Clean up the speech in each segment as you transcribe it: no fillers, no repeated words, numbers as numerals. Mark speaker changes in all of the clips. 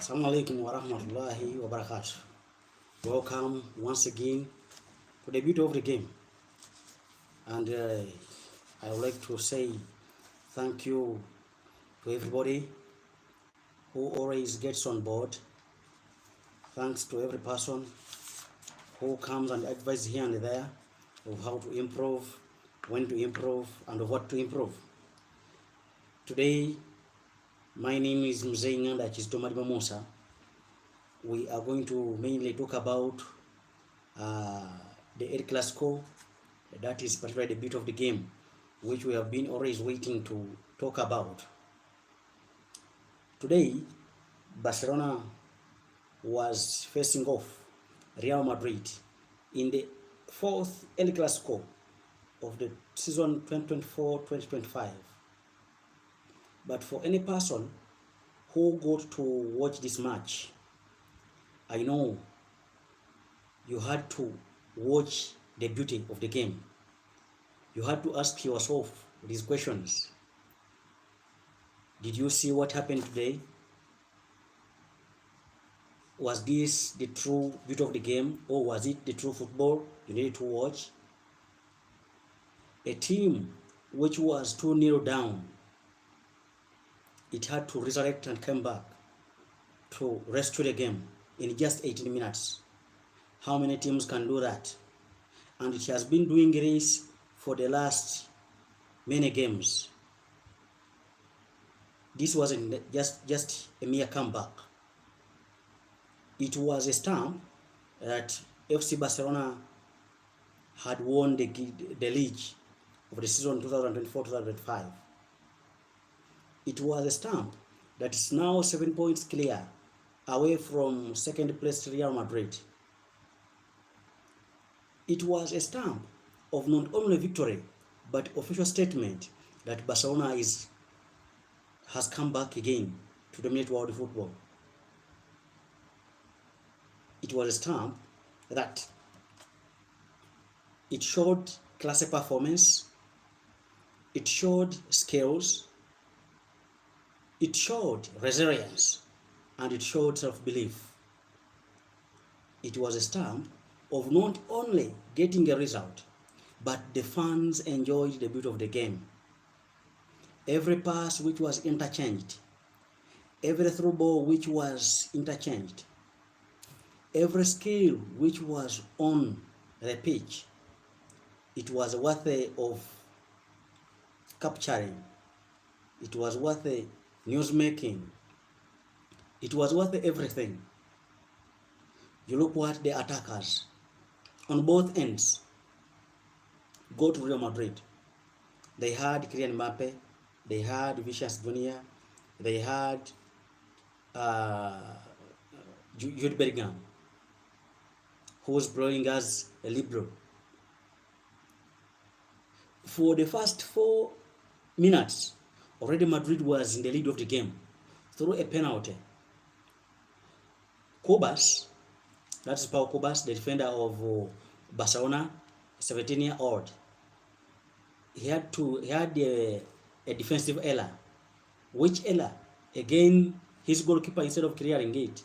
Speaker 1: Assalamu alaikum wa rahmatullahi wa barakatuh. Welcome once again to the beauty of the game. And I would like to say thank you to everybody who always gets on board. Thanks to every person who comes and advises here and there of how to improve, when to improve, and of what to improve. Today, my name is Mzee Nganda Chistomadiba Musa. We are going to mainly talk about the El Classico, that is particularly the bit of the game which we have been always waiting to talk about. Today, Barcelona was facing off Real Madrid in the fourth El Clasico of the season 2024-2025. But for any person who got to watch this match, I know you had to watch the beauty of the game. You had to ask yourself these questions. Did you see what happened today? Was this the true beauty of the game, or was it the true football you needed to watch? A team which was 2-0 down, it had to resurrect and come back to rescue the game in just 18 minutes. How many teams can do that? And it has been doing this for the last many games. This wasn't just a mere comeback. It was a stamp that FC Barcelona had won the league of the season 2024-2025. It was a stamp that is now 7 points clear away from second place Real Madrid. It was a stamp of not only victory but official statement that Barcelona has come back again to dominate world football. It was a stamp that it showed classic performance, it showed skills, it showed resilience, and it showed self-belief. It was a stamp of not only getting a result, but the fans enjoyed the beauty of the game. Every pass which was interchanged, every through ball which was interchanged, every skill which was on the pitch, it was worthy of capturing. It was worthy newsmaking. It was worthy everything. You look what the attackers on both ends go to Real Madrid. They had Kylian Mbappe, they had Vinicius Junior, they had Jude Bellingham, who was playing as a libero. For the first 4 minutes, already Madrid was in the lead of the game through a penalty. Cobas, that's Pau Cobas, the defender of Barcelona, 17-year-old. He had a defensive error. Which error? Again, his goalkeeper, instead of clearing it,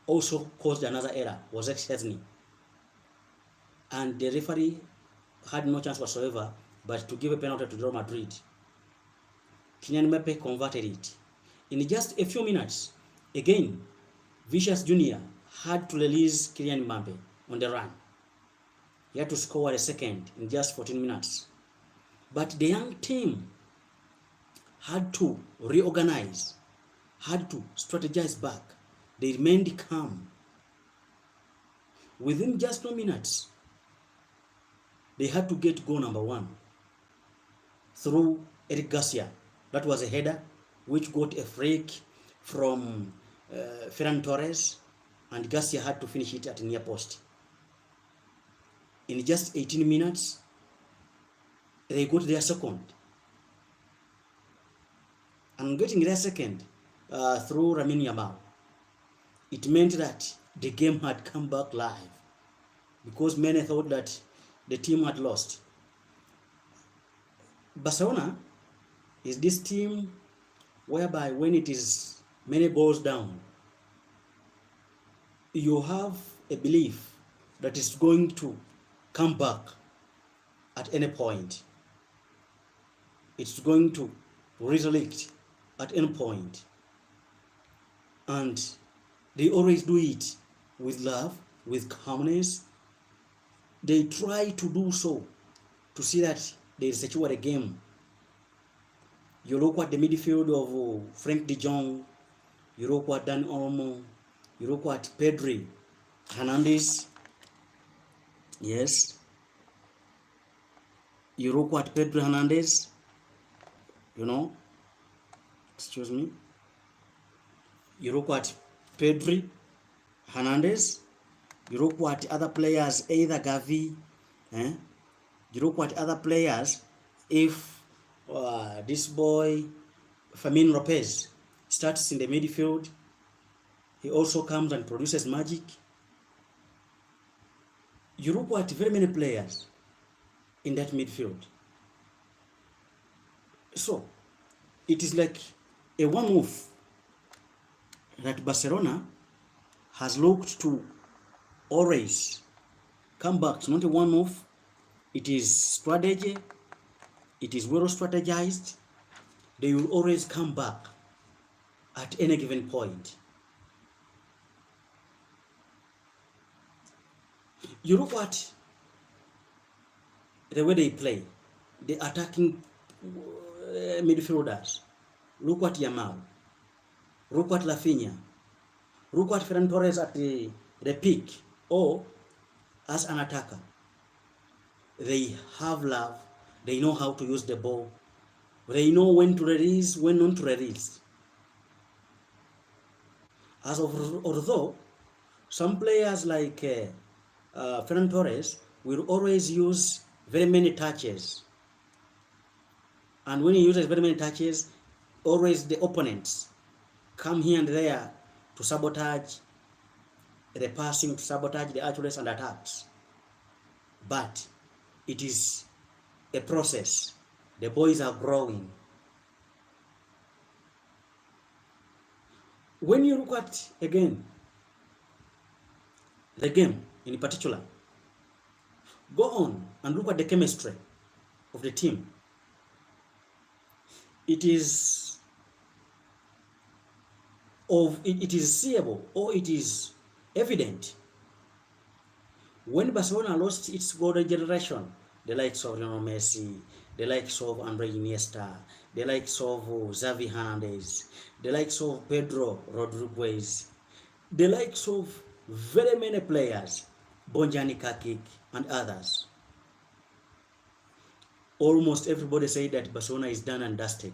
Speaker 1: also caused another error, was Chesney. And the referee had no chance whatsoever but to give a penalty to Real Madrid. Kylian Mbappe converted it. In just a few minutes, again, Vinicius Junior had to release Kylian Mbappe on the run. He had to score a second in just 14 minutes. But the young team had to reorganize, had to strategize back. They remained calm. Within just 2 minutes, they had to get goal number 1 through Eric Garcia. That was a header which got a freak from Ferran Torres, and Garcia had to finish it at near post. In just 18 minutes, they got their second. And getting their second through Lamine Yamal, it meant that the game had come back live, because many thought that the team had lost. Barcelona is this team whereby when it is many goals down, you have a belief that it's going to come back at any point. It's going to resurrect at any point. And they always do it with love, with calmness. They try to do so to see that they secure the game. You look at the midfield of Frank de Jong, you look at Dan Olmo, you look at Pedri, Hernandez, yes. You look at Pedri Hernandez, you know, excuse me. You look at Pedri Hernandez, you look at other players, either Gavi, you look at other players, if this boy, Fermin Lopez, starts in the midfield, he also comes and produces magic. You look at very many players in that midfield. So, it is like a one-off that Barcelona has looked to always come back. It's not a one-off. It is strategy. It is well strategized. They will always come back at any given point. You look at the way they play, the attacking midfielders. Look at Yamal. Look at Rafinha. Look at Ferran Torres at the peak or as an attacker. They have love. They know how to use the ball. They know when to release, when not to release. Although some players like Ferran Torres will always use very many touches. And when he uses very many touches, always the opponents come here and there to sabotage the passing, to sabotage the accuracy and attacks. But it is a process. The boys are growing. When you look at, again, the game in particular, go on and look at the chemistry of the team. It is seeable, or it is evident. When Barcelona lost its golden generation, the likes of Lionel Messi, the likes of Andre Iniesta, the likes of Xavi Hernandez, the likes of Pedro Rodriguez, the likes of very many players, Bonjani Kakik and others. Almost everybody said that Barcelona is done and dusted.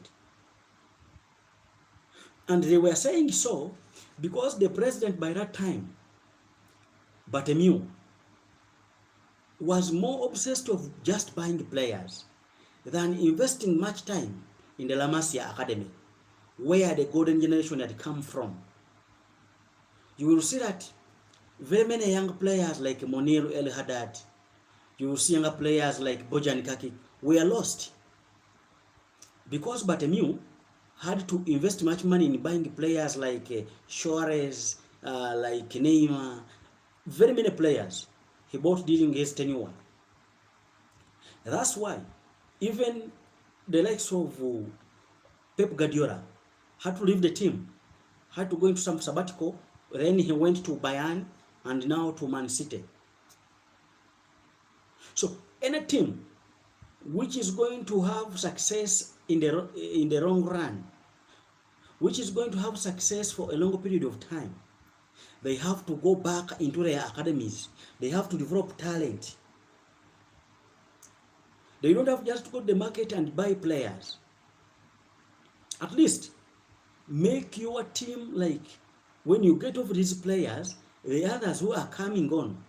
Speaker 1: And they were saying so because the president by that time, Bartomeu, was more obsessed of just buying players than investing much time in the La Masia Academy, where the golden generation had come from. You will see that very many young players like Monir El Haddad, you will see younger players like Bojan Kaki were lost because Bartomeu had to invest much money in buying players like Suarez, like Neymar, very many players he bought during his tenure. That's why even the likes of Pep Guardiola had to leave the team, had to go into some sabbatical, then he went to Bayern and now to Man City. So any team which is going to have success in the long run, which is going to have success for a longer period of time, they have to go back into their academies. They have to develop talent. They don't have just to go to the market and buy players. At least make your team like when you get over these players, the others who are coming on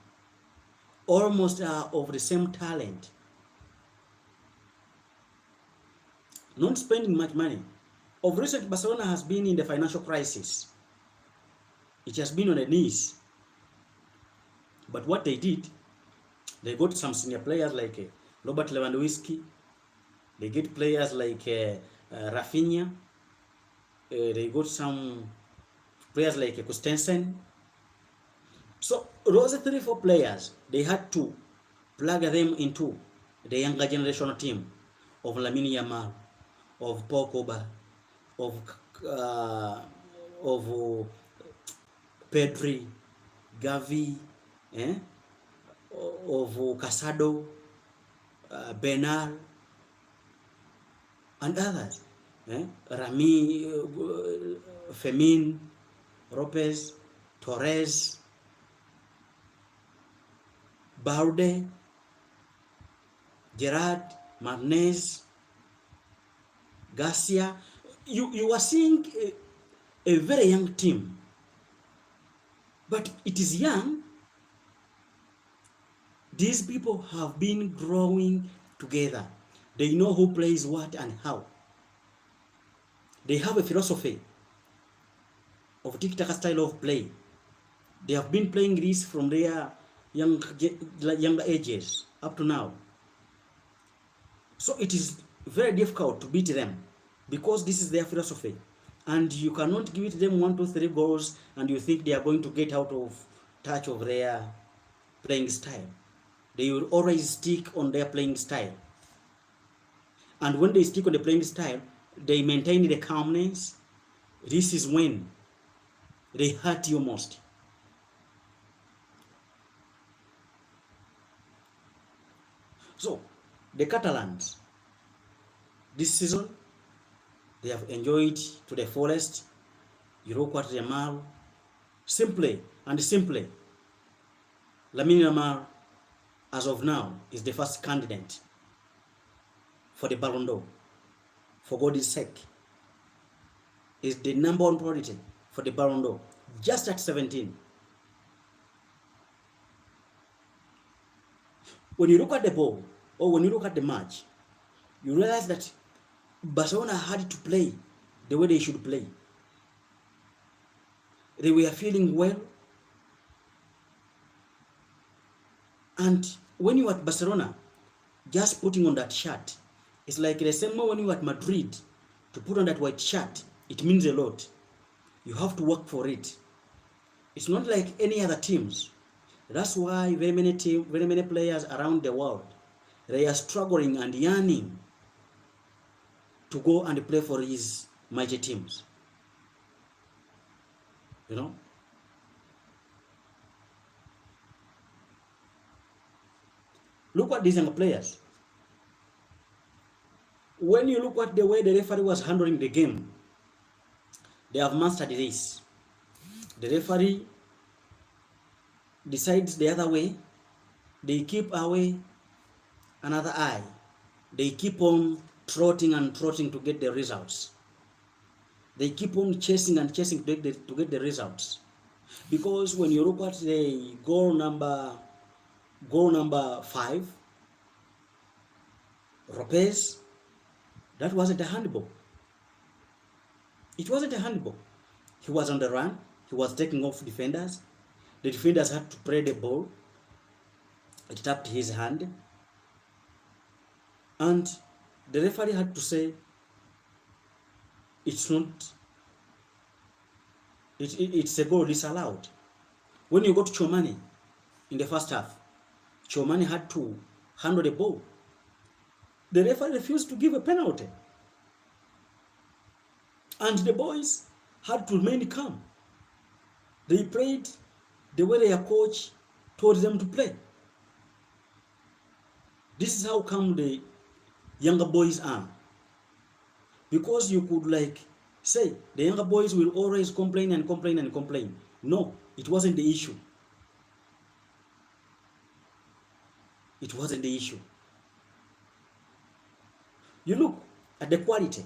Speaker 1: almost are of the same talent. Not spending much money. Of recent, Barcelona has been in the financial crisis. It has been on the knees. But what they did, they got some senior players like Robert Lewandowski. They get players like Rafinha. They got some players like Kustensen. So those 3-4 players, they had to plug them into the younger generational team of Lamine Yamal, of Paul Pogba, of uh, of Pedri, Gavi, eh? of Casado, Bernal, and others. Rami, Femin, Lopez, Torres, Baude, Gerard, Martinez, Garcia. You are seeing a very young team, but it is young. These people have been growing together. They know who plays what and how. They have a philosophy of tiki-taka style of play. They have been playing this from their younger ages up to now. So it is very difficult to beat them because this is their philosophy. And you cannot give them 1, 2, 3 goals and you think they are going to get out of touch of their playing style. They will always stick on their playing style. And when they stick on the playing style, they maintain the calmness. This is when they hurt you most. So, the Catalans, this season, they have enjoyed to the fullest. You look at Yamal, simply, Lamine Yamal, as of now, is the first candidate for the Ballon d'Or. For God's sake, is the number 1 priority for the Ballon d'Or, just at 17. When you look at the ball, or when you look at the match, you realize that Barcelona had to play the way they should play. They were feeling well. And when you are at Barcelona, just putting on that shirt, it's like the same way when you are at Madrid, to put on that white shirt, it means a lot. You have to work for it. It's not like any other teams. That's why very many players around the world, they are struggling and yearning to go and play for his mighty teams. You know? Look at these young players. When you look at the way the referee was handling the game, they have mastered this. The referee decides the other way, they keep away another eye. They keep on trotting and trotting to get the results. They keep on chasing and chasing to get the results. Because when you look at the goal number 5, Lopez, that wasn't a handball. It wasn't a handball. He was on the run. He was taking off defenders. The defenders had to play the ball. It tapped his hand. And the referee had to say, it's a goal disallowed. When you go to Chomani in the first half, Chomani had to handle the ball. The referee refused to give a penalty. And the boys had to remain calm. They played the way their coach told them to play. This is how come the younger boys are. Because you could say the younger boys will always complain and complain and complain. No, it wasn't the issue. It wasn't the issue. You look at the quality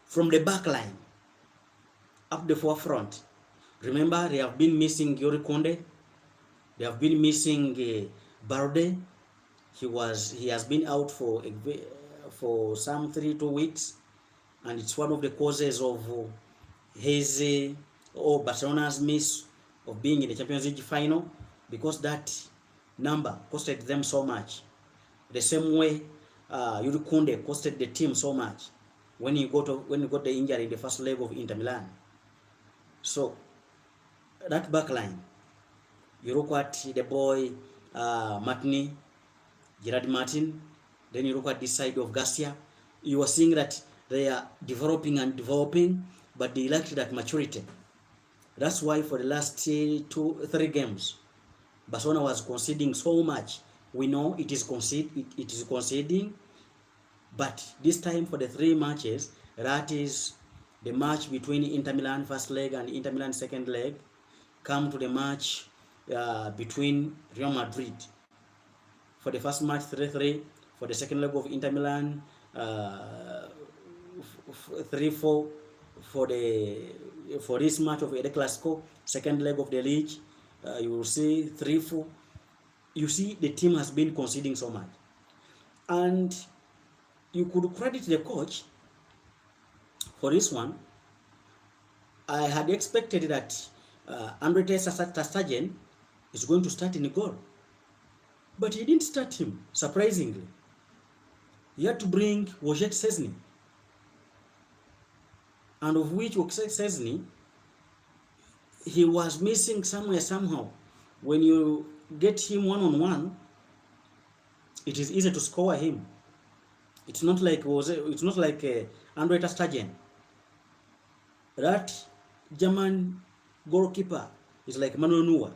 Speaker 1: from the back line up the forefront. Remember, they have been missing Yuri Konde. They have been missing Barde. He has been out for some 2 weeks, and it's one of the causes of his or Barcelona's miss of being in the Champions League final, because that number costed them so much. The same way Yuri Konde costed the team so much when he got the injury in the first leg of Inter Milan. So that back line You look at the boy Martini, Gerard Martin, then you look at this side of Garcia. You are seeing that they are developing and developing, but they lacked that maturity. That's why for the last 3 games, Barcelona was conceding so much. We know it is conceding, but this time for the 3 matches, that is the match between Inter Milan first leg and Inter Milan second leg, come to the match between Real Madrid. For the first match 3-3, for the second leg of Inter Milan 3-4, for this match of the Classico, second leg of the league, you will see 3-4. You see the team has been conceding so much, and you could credit the coach for this one. I had expected that Andre Ter Stegen is going to start in the goal, but he didn't start him, surprisingly. He had to bring Wojciech Szczesny, and of which Wojciech Szczesny, he was missing somewhere, somehow. When you get him one-on-one, it is easy to score him. It's not like Andre Ter Stegen. That German goalkeeper is like Manuel Neuer.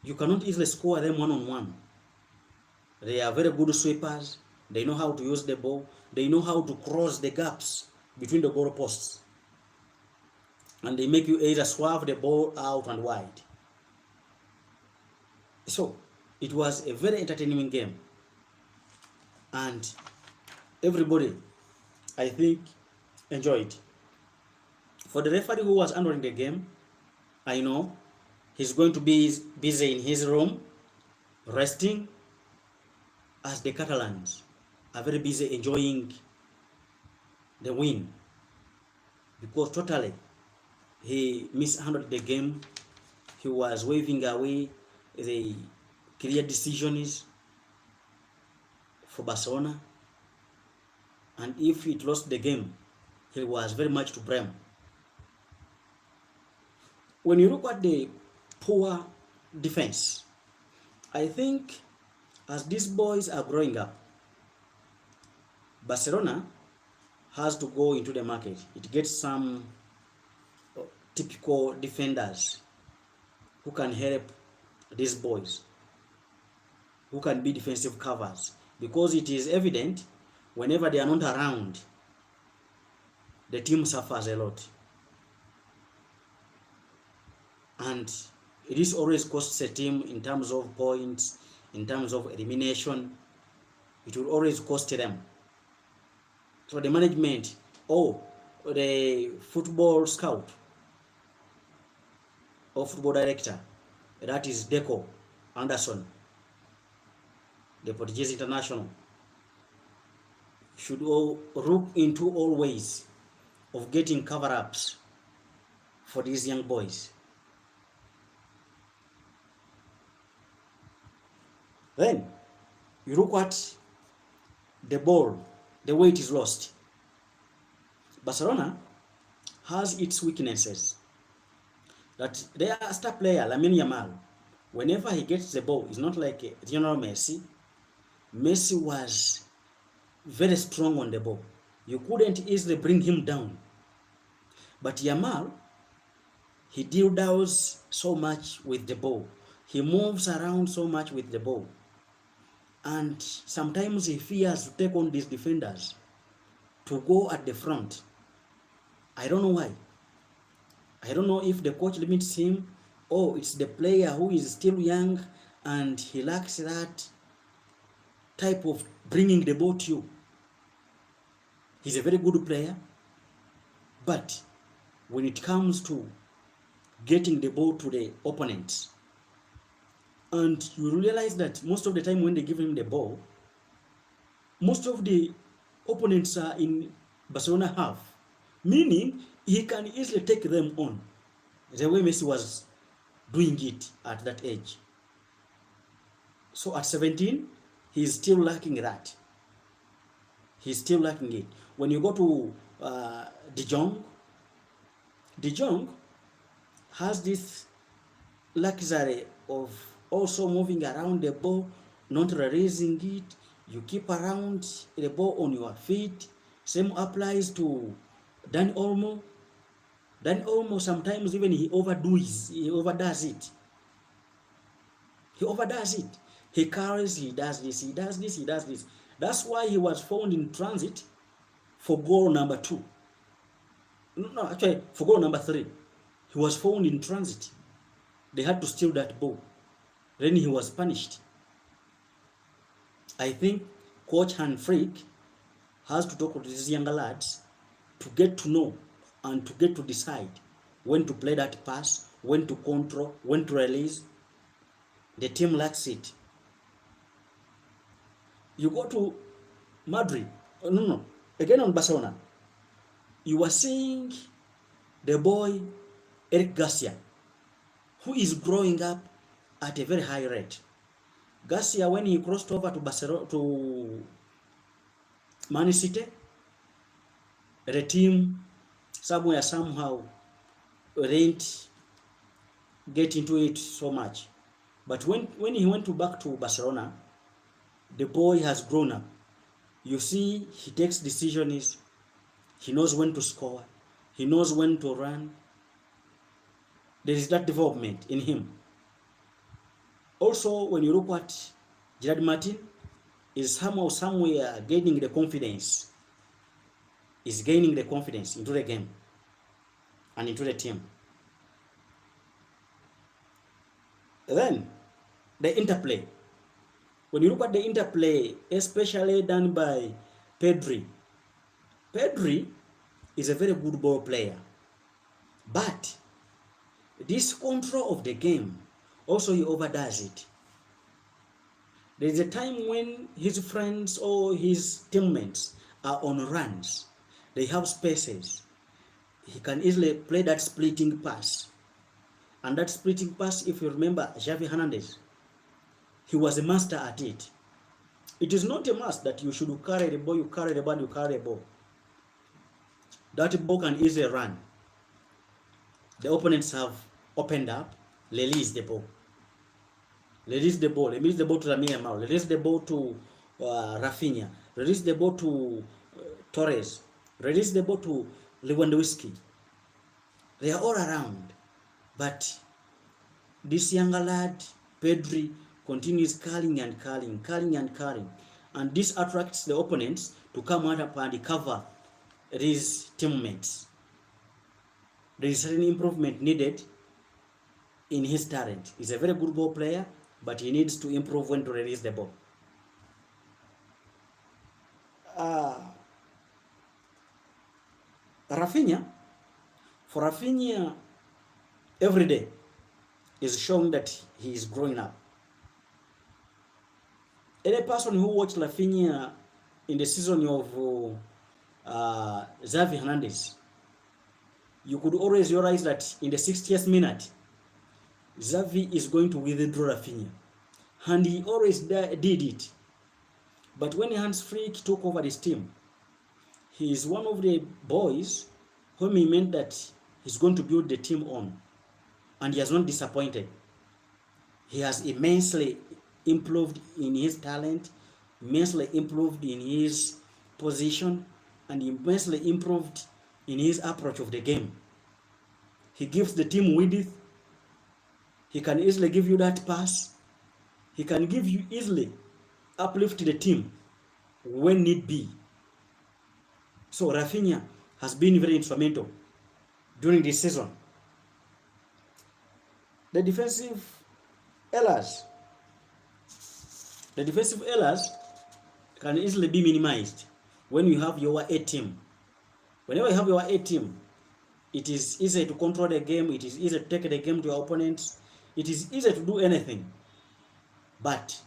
Speaker 1: You cannot easily score them one-on-one. They are very good sweepers. They know how to use the ball. They know how to cross the gaps between the goal posts. And they make you either swerve the ball out and wide. So, it was a very entertaining game. And everybody, I think, enjoyed. For the referee who was handling the game, I know he's going to be busy in his room, resting, as the Catalans are very busy enjoying the win, because totally he mishandled the game. He was waving away the clear decisions for Barcelona, and if it lost the game, he was very much to blame. When you look at the poor defense, I think as these boys are growing up, Barcelona has to go into the market. It gets some typical defenders who can help these boys, who can be defensive covers, because it is evident whenever they are not around, the team suffers a lot. And it is always costs a team in terms of points, in terms of elimination. It will always cost them. So the management, the football scout or football director, that is Deco Anderson, the Portuguese international, should look into all ways of getting cover-ups for these young boys. Then you look at the ball, the way it is lost. Barcelona has its weaknesses. That their star player, Lamine Yamal, whenever he gets the ball, it's not like Lionel Messi. Messi was very strong on the ball. You couldn't easily bring him down. But Yamal, he deals so much with the ball. He moves around so much with the ball. And sometimes he fears to take on these defenders, to go at the front. I don't know why. I don't know if the coach limits him, or it's the player who is still young and he lacks that type of bringing the ball to you. He's a very good player, but when it comes to getting the ball to the opponents, and you realize that most of the time when they give him the ball, most of the opponents are in Barcelona half, meaning he can easily take them on, the way Messi was doing it at that age. So at 17, he's still lacking that. He's still lacking it. When you go to De Jong has this luxury of also moving around the ball, not releasing it. You keep around the ball on your feet. Same applies to Dan Olmo. Dan Olmo sometimes even he overdoes it. He overdoes it. He carries, he does this, he does this, he does this. That's why he was found in transit for goal number 2. No, actually, for goal number 3. He was found in transit. They had to steal that ball. Then he was punished. I think Coach Hanfrick has to talk to these younger lads to get to know and to get to decide when to play that pass, when to control, when to release. The team lacks it. You go to Madrid, again on Barcelona, you are seeing the boy Eric Garcia, who is growing up at a very high rate. Garcia, when he crossed over to Barcelona, to Man City, the team somehow didn't get into it so much. But when he went back to Barcelona, the boy has grown up. You see, he takes decisions. He knows when to score. He knows when to run. There is that development in him. Also, when you look at Gerard Martin, is somewhere gaining the confidence. Is gaining the confidence into the game and into the team. Then, the interplay. When you look at the interplay, especially done by Pedri is a very good ball player. But this control of the game, also he overdoes it. There is a time when his friends or his teammates are on runs. They have spaces. He can easily play that splitting pass. And that splitting pass, if you remember Xavi Hernandez, he was a master at it. It is not a must that you should carry the ball, you carry the ball, you carry the ball. That ball can easily run. The opponents have opened up, release the ball. Release the ball. Release the ball to Lamine Yamal. Release the ball to Rafinha. Release the ball to Torres. Release the ball to Lewandowski. They are all around. But this younger lad, Pedri, continues curling and curling. And this attracts the opponents to come out up and cover these teammates. There is certain improvement needed in his talent. He's a very good ball player, but he needs to improve when to release the ball. For Rafinha, every day is showing that he is growing up. Any person who watched Rafinha in the season of Xavi Hernandez, you could always realize that in the 60th minute, Xavi is going to withdraw Rafinha. And he always did it. But when Hans Flick took over this team, he is one of the boys whom he meant that he's going to build the team on. And he has not disappointed. He has immensely improved in his talent, immensely improved in his position, and immensely improved in his approach of the game. He gives the team width. He can easily give you that pass. He can give you easily uplift the team when need be. So Rafinha has been very instrumental during this season. The defensive errors can easily be minimized when you have your A team. Whenever you have your A team, it is easy to control the game. It is easy to take the game to your opponents. It is easy to do anything. But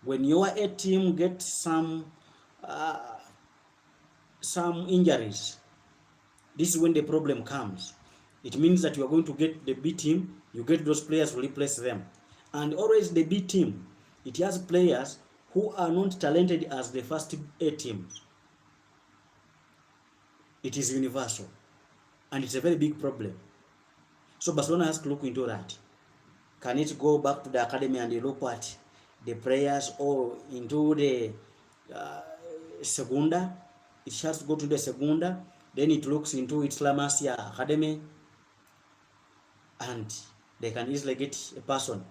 Speaker 1: when your A team gets some injuries, this is when the problem comes. It means that you are going to get the B team. You get those players to replace them. And always the B team, it has players who are not talented as the first A team. It is universal. And it's a very big problem. So Barcelona has to look into that. Can it go back to the academy and you look at the players, or into the uh, Segunda? It has to go to the Segunda, then it looks into its La Masia academy, and they can easily get a person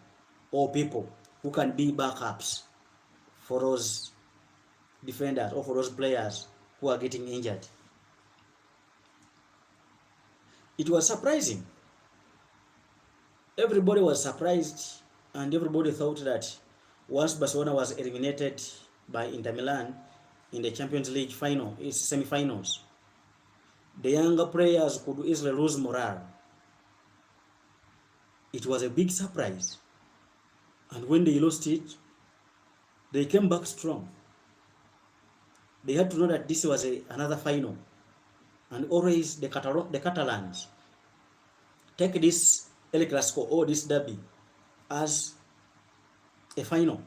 Speaker 1: or people who can be backups for those defenders or for those players who are getting injured. It was surprising. Everybody was surprised, and everybody thought that once Barcelona was eliminated by Inter Milan in the Champions League semi-finals, the younger players could easily lose morale. It was a big surprise, and when they lost it, they came back strong. They had to know that this was another final, and always the Catalans take this El Clasico or this derby as a final.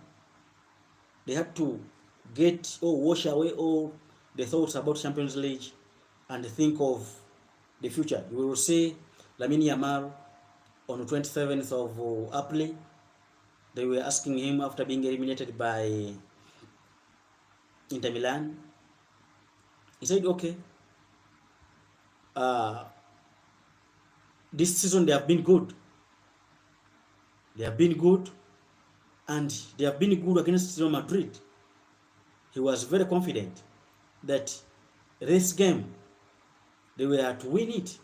Speaker 1: They had to get or wash away all the thoughts about Champions League and think of the future. You will see Lamine Yamal on the 27th of April. They were asking him after being eliminated by Inter Milan. He said, okay, this season they have been good. They have been good, and they have been good against Real Madrid. He was very confident that this game they were to win it,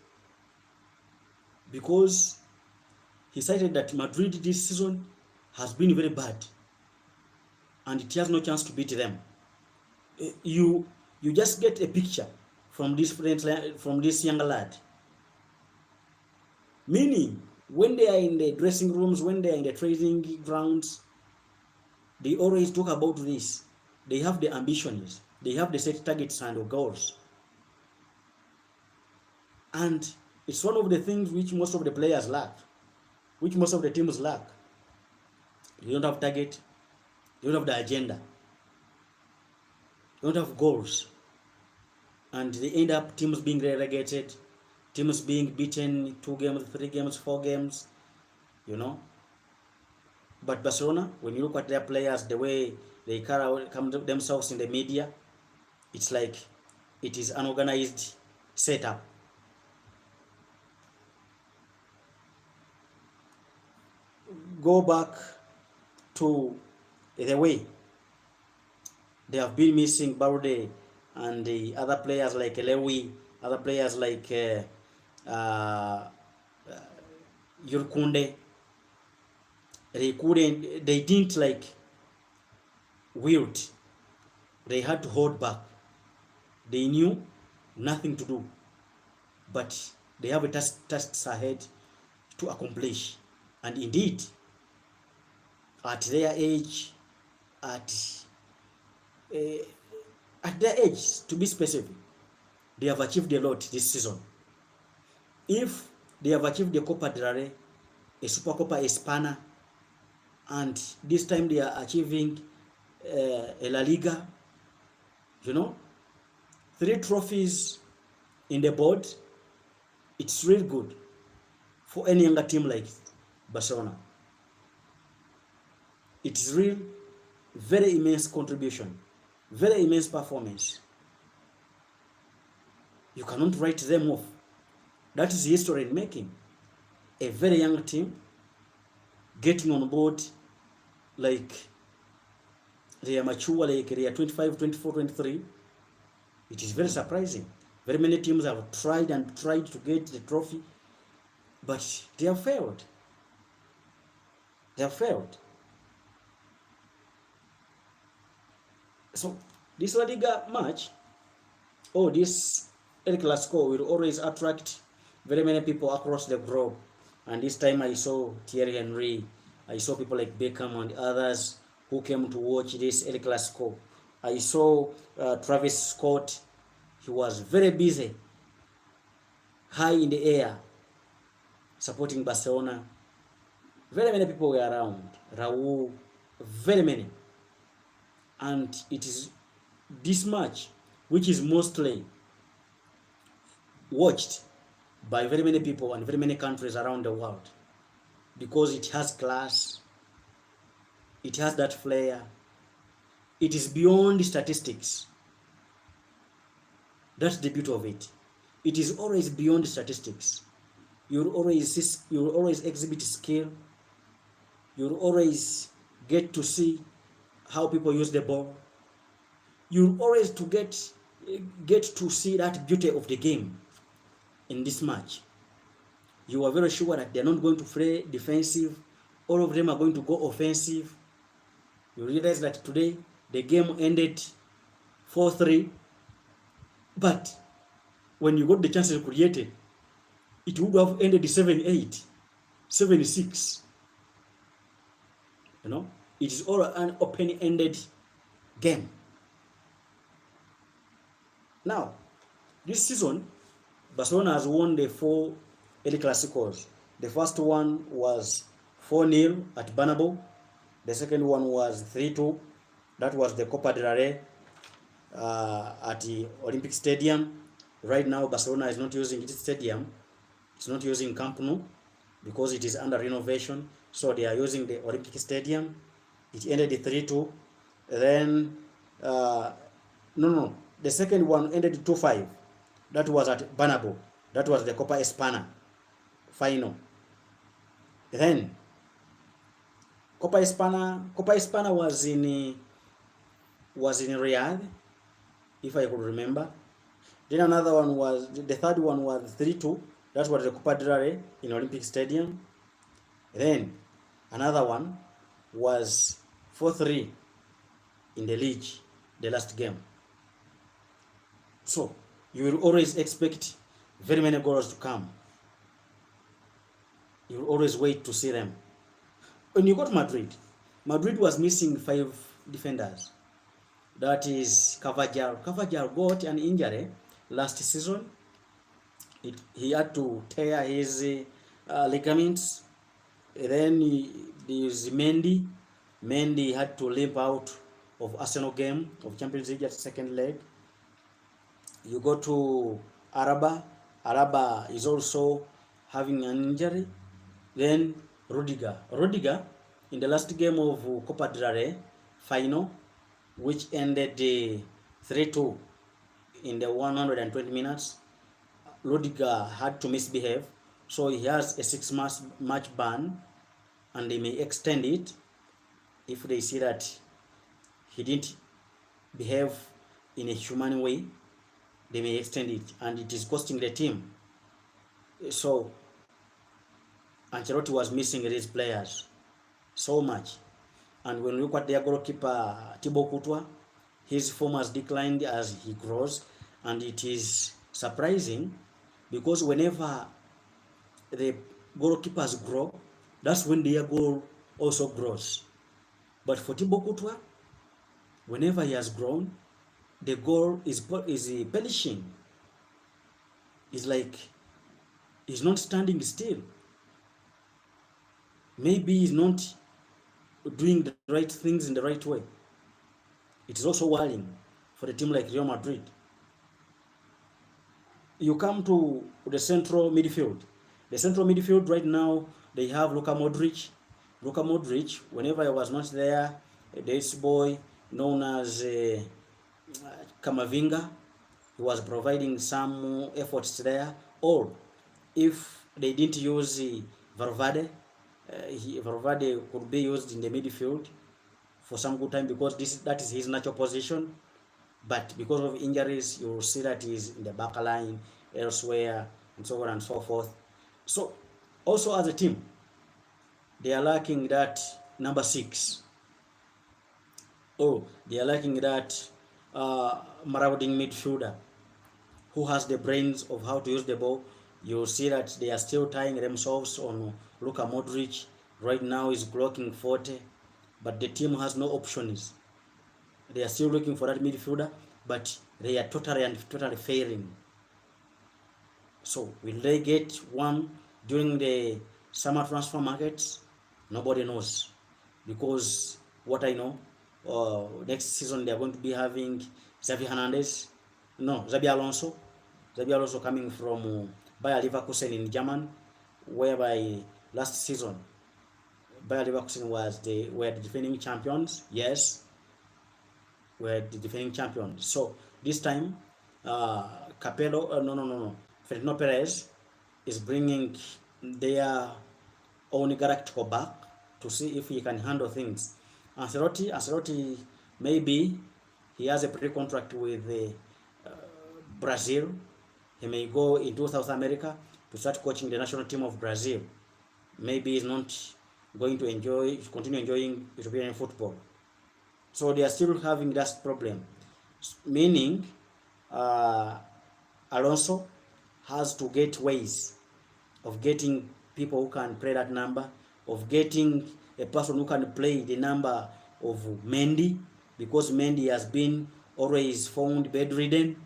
Speaker 1: because he cited that Madrid this season has been very bad and it has no chance to beat them. You just get a picture from this young lad. Meaning, when they are in the dressing rooms, when they are in the training grounds, they always talk about this. They have the ambitions, they have the set targets and goals. And it's one of the things which most of the players lack, which most of the teams lack. You don't have target, you don't have the agenda, you don't have goals. And they end up teams being relegated, teams being beaten 2 games, 3 games, 4 games, you know. But Barcelona, when you look at their players, the way they come themselves in the media, it's like it is an organized setup. Go back to the way they have been missing Barde and the other players like Lewy, other players like Yurkunde. They didn't like wield. They had to hold back. They knew nothing to do, but they have a tasks ahead to accomplish. And indeed, at their age, at their age, to be specific, they have achieved a lot this season. If they have achieved the Copa del Rey, a Supercopa Hispana, and this time they are achieving a La Liga, 3 trophies in the board, it's really good for any younger team like Barcelona. It's real, very immense contribution, very immense performance. You cannot write them off. That is history in making. A very young team getting on board like they are mature, like they are 25, 24, 23. It is very surprising. Very many teams have tried to get the trophy, but they have failed. They have failed. So this La Liga match, or this El Clasico, will always attract very many people across the globe. And this time I saw Thierry Henry, I saw people like Beckham and others who came to watch this El Clasico. I saw Travis Scott. He was very busy, high in the air, supporting Barcelona. Very many people were around. Raul, very many. And it is this match which is mostly watched by very many people and very many countries around the world. because it has class, it has that flair, it is beyond statistics. That's the beauty of it. It is always beyond statistics. You'll always exhibit skill. You'll always get to see how people use the ball. You'll always get to see that beauty of the game in this match. You are very sure that they're not going to play defensive. All of them are going to go offensive. You realize that today the game ended 4-3, but when you got the chances created, it would have ended 7-8, 7-6. You know, it is all an open-ended game. Now, this season, Barcelona has won the 4 El Clasicos. The first one was 4-0 at Bernabeu. The second one was 3-2. That was the Copa del Rey at the Olympic Stadium. Right now, Barcelona is not using its stadium. It's not using Camp Nou because it is under renovation. So they are using the Olympic Stadium. It ended 3-2. Then, the second one ended 2-5. That was at Bernabeu. That was the Copa Hispana final. Then Copa Hispana was in Riyadh, if I could remember. Then another one was, the third one was 3-2. That was the Copa del Rey in Olympic Stadium. Then another one was 4-3 in the league, the last game. So you will always expect very many goals to come. You will always wait to see them. When you got Madrid was missing 5 defenders. That is Carvajal. Carvajal got an injury last season. He had to tear his ligaments. Then there's Mendy. Mendy had to limp out of Arsenal game of Champions League at second leg. You go to Araba. Araba is also having an injury. Then Rudiger in the last game of Copa del Rey final, which ended 3-2 in the 120 minutes, Rudiger had to misbehave, so he has a 6-match ban, and they may extend it if they see that he didn't behave in a human way. They may extend it, and it is costing the team. So Ancelotti was missing these players so much. And when we look at their goalkeeper Thibaut Courtois, his form has declined as he grows, and it is surprising because whenever the goalkeepers grow, that's when their goal also grows. But for Thibaut Courtois, whenever he has grown, the goal is perishing. It's like he's not standing still. Maybe he's not doing the right things in the right way. It is also worrying for a team like Real Madrid. You come to the central midfield. The central midfield right now, they have Luka Modric. Luka Modric, whenever I was not there, this boy known as Camavinga, he was providing some efforts there. Or if they didn't use Valverde, Valverde could be used in the midfield for some good time because that is his natural position. But because of injuries, you will see that he's in the back line, elsewhere, and so on and so forth. So, also as a team, they are lacking that number 6. They are lacking that marauding midfielder who has the brains of how to use the ball. You'll see that they are still tying themselves on Luka Modric. Right now is clocking 40, but the team has no options. They are still looking for that midfielder, but they are totally failing. So will they get one during the summer transfer markets? Nobody knows, because what I know, next season they are going to be having Xabi Alonso coming from Bayer Leverkusen in Germany, whereby last season Bayer Leverkusen were the defending champions. Yes, were the defending champions. So this time, Capello, no, Florentino Perez is bringing their own Galactico back to see if he can handle things. Ancelotti, maybe he has a pre-contract with Brazil. He may go into South America to start coaching the national team of Brazil. Maybe he's not going to continue enjoying European football. So they are still having that problem, meaning Alonso has to get ways of getting people who can play that number, of getting a person who can play the number of Mendy, because Mendy has been always found bedridden.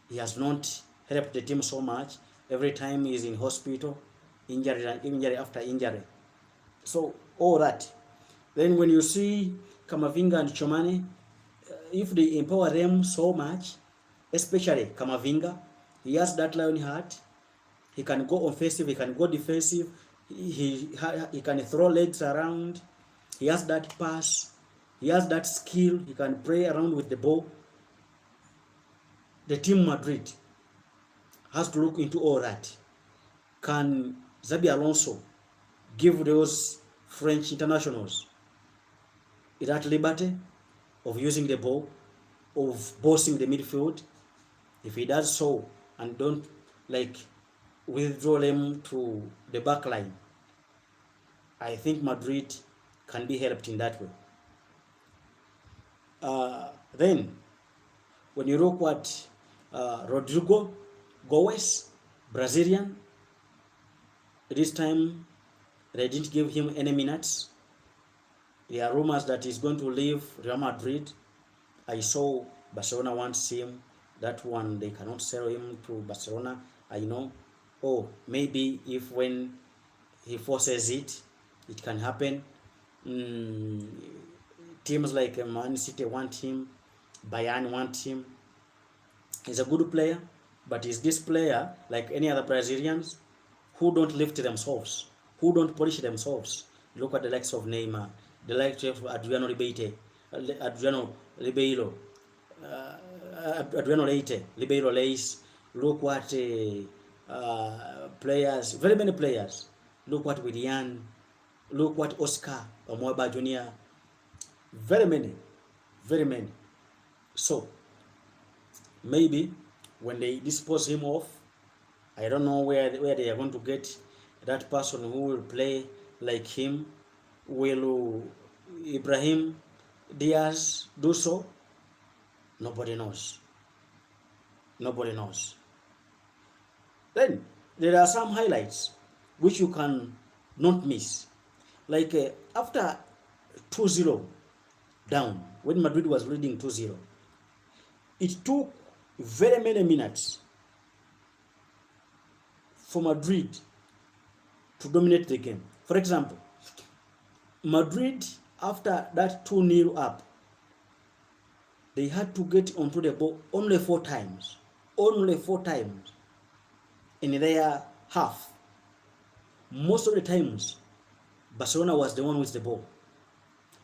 Speaker 1: He has not helped the team so much. Every time he is in hospital, injury after injury. So all that. Then when you see Kamavinga and Chomani, if they empower them so much, especially Kamavinga, he has that lion heart. He can go offensive, he can go defensive, he can throw legs around, he has that pass, he has that skill, he can play around with the ball. The team Madrid has to look into all that. Can Xabi Alonso give those French internationals that liberty of using the ball, of bossing the midfield? If he does so and don't withdraw them to the back line, I think Madrid can be helped in that way. Then, when you look at Rodrigo Goes, Brazilian, this time they didn't give him any minutes. There are rumors that he's going to leave Real Madrid. I saw Barcelona wants him. That one, they cannot sell him to Barcelona. I know. Oh, maybe if when he forces it, it can happen. Teams like Man City want him. Bayern want him. He's a good player, but is this player like any other Brazilians who don't lift themselves, who don't polish themselves? Look at the likes of Neymar, the likes of Adriano Ribeiro, Adriano Leite, Ribeiro Leis. Look what players, very many players. Look what Willian, look what Oscar Omoeba Jr. Very many. So maybe when they dispose him off, I don't know where they are going to get that person who will play like him. Will Ibrahim Diaz do so? Nobody knows. Then there are some highlights which you can not miss. Like after 2-0 down, when Madrid was leading 2-0, it took very many minutes for Madrid to dominate the game. For example, Madrid, after that 2-0 up, they had to get onto the ball only 4 times. Only 4 times in their half. Most of the times, Barcelona was the one with the ball.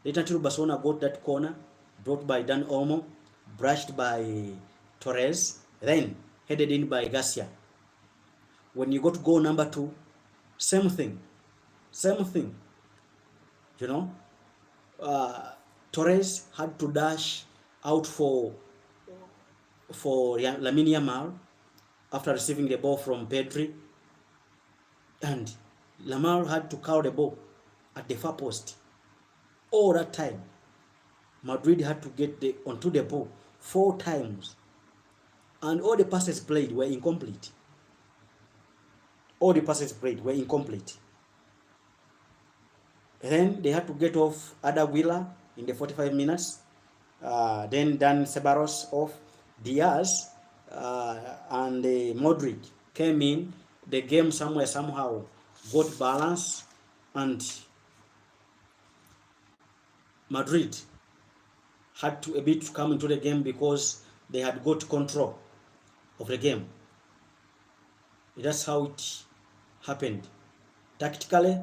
Speaker 1: Later until Barcelona got that corner, brought by Dan Olmo, brushed by Torres, then headed in by Garcia. When you got to goal number 2, same thing. You know, Torres had to dash out for Lamine Yamal after receiving the ball from Pedri, and Lamar had to cover the ball at the far post. All that time, Madrid had to get onto the ball 4 times, and all the passes played were incomplete. And then they had to get off Adaguila in the 45 minutes. Then Dan Ceballos off. Diaz and Modric came in. The game somehow got balance, and Madrid had to a bit come into the game because they had got control of the game. That's how it happened. Tactically,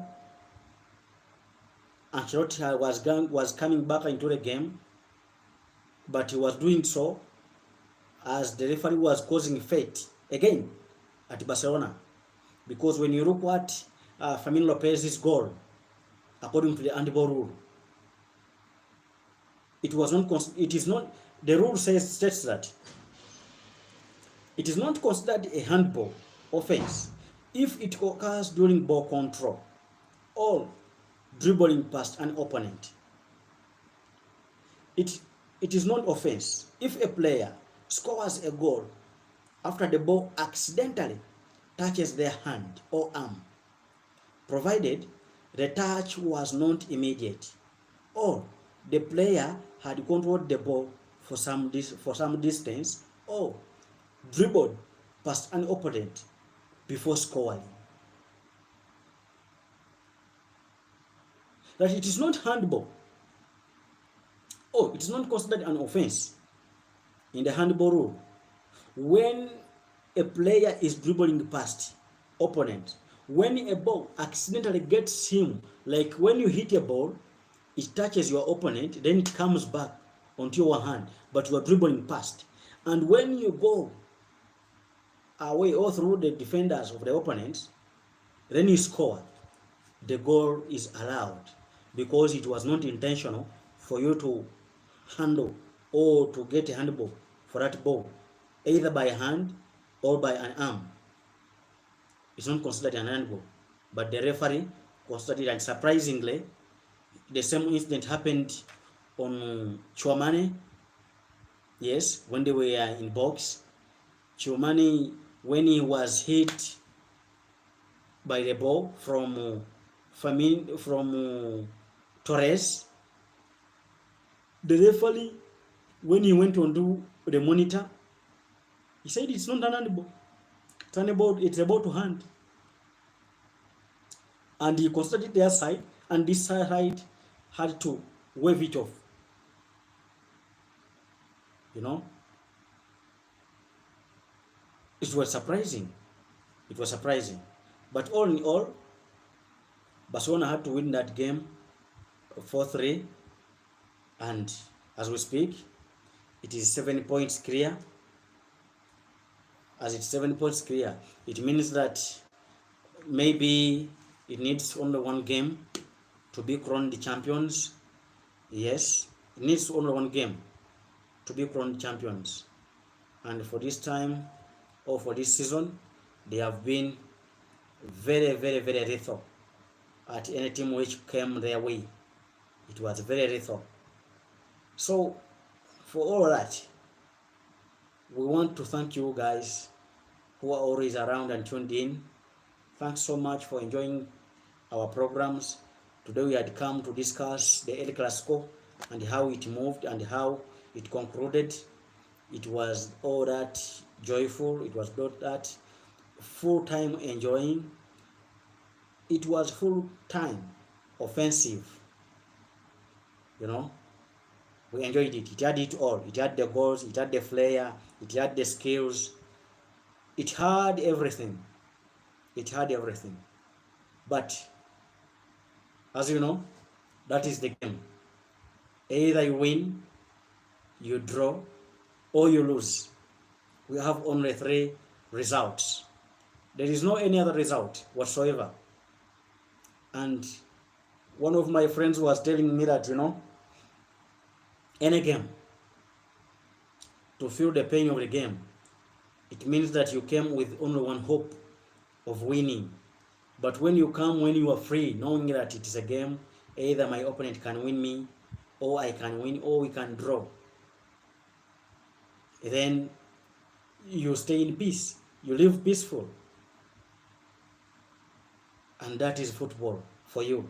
Speaker 1: Ancelotti was coming back into the game, but he was doing so as the referee was causing fate again at Barcelona. Because when you look at Fermin Lopez's goal, according to the handball rule, it is not, the rule states that it is not considered a handball offense if it occurs during ball control or dribbling past an opponent. It is not offense if a player scores a goal after the ball accidentally touches their hand or arm, provided the touch was not immediate or the player had controlled the ball for some distance or dribbled past an opponent before scoring. That it is not handball. It is not considered an offense in the handball rule when a player is dribbling past opponent. When a ball accidentally gets him, like when you hit a ball, it touches your opponent, then it comes back onto your hand, but you are dribbling past. And when you go away or through the defenders of the opponents, then you score, the goal is allowed because it was not intentional for you to handle or to get a handball for that ball, either by hand or by an arm. It's not considered an handball, but the referee considered it. And surprisingly, the same incident happened on Chouamani. Yes, when they were in box, Chouamani, when he was hit by the ball from Torres, the referee, when he went on to the monitor, he said it's not an handball. It's about to hand. And he considered their side, and this side had to wave it off. You know? It was surprising. But all in all, Barcelona had to win that game 4-3. And as we speak, it is 7 points clear. As it's 7 points clear, it means that maybe it needs only one game to be crowned champions. Yes, it needs only one game to be crowned champions. And for this time, or for this season, they have been very, very, very lethal at any team which came their way. It was very lethal. So, for all that, we want to thank you guys who are always around and tuned in. Thanks so much for enjoying our programs. Today we had come to discuss the El Clasico and how it moved and how it concluded. It was all that joyful. It was all that full-time enjoying. It was full-time offensive. You know, we enjoyed it. It had it all. It had the goals. It had the flair. It had the skills. It had everything. But as you know, that is the game. Either you win, you draw, or you lose. We have only 3 results. There is no any other result whatsoever. And one of my friends was telling me that, any game, to feel the pain of the game, it means that you came with only one hope of winning. But when you are free, knowing that it is a game, either my opponent can win me, or I can win, or we can draw, then you stay in peace. You live peaceful. And that is football for you.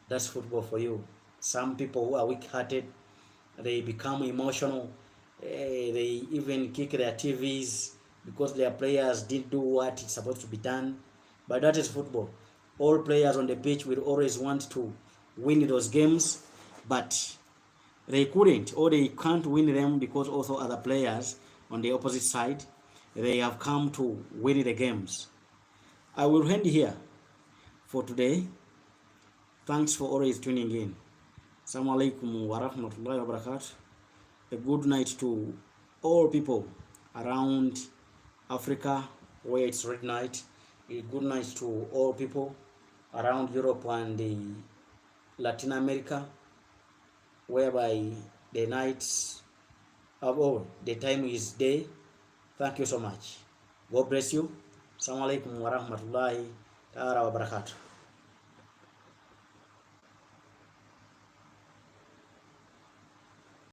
Speaker 1: That's football for you. Some people who are weak-hearted, they become emotional. They even kick their TVs because their players didn't do what is supposed to be done. But that is football. All players on the pitch will always want to win those games, but they couldn't, or they can't win them because also other players on the opposite side, they have come to win the games. I will end here for today. Thanks for always tuning in. Assalamu alaikum wa rahmatullahi wa barakatuh. A good night to all people around Africa where it's red night. A good night to all people around Europe and Latin America, whereby the nights the time is day. Thank you so much. God bless you. Assalamu alaikum wa rahmatullahi wa barakatuh.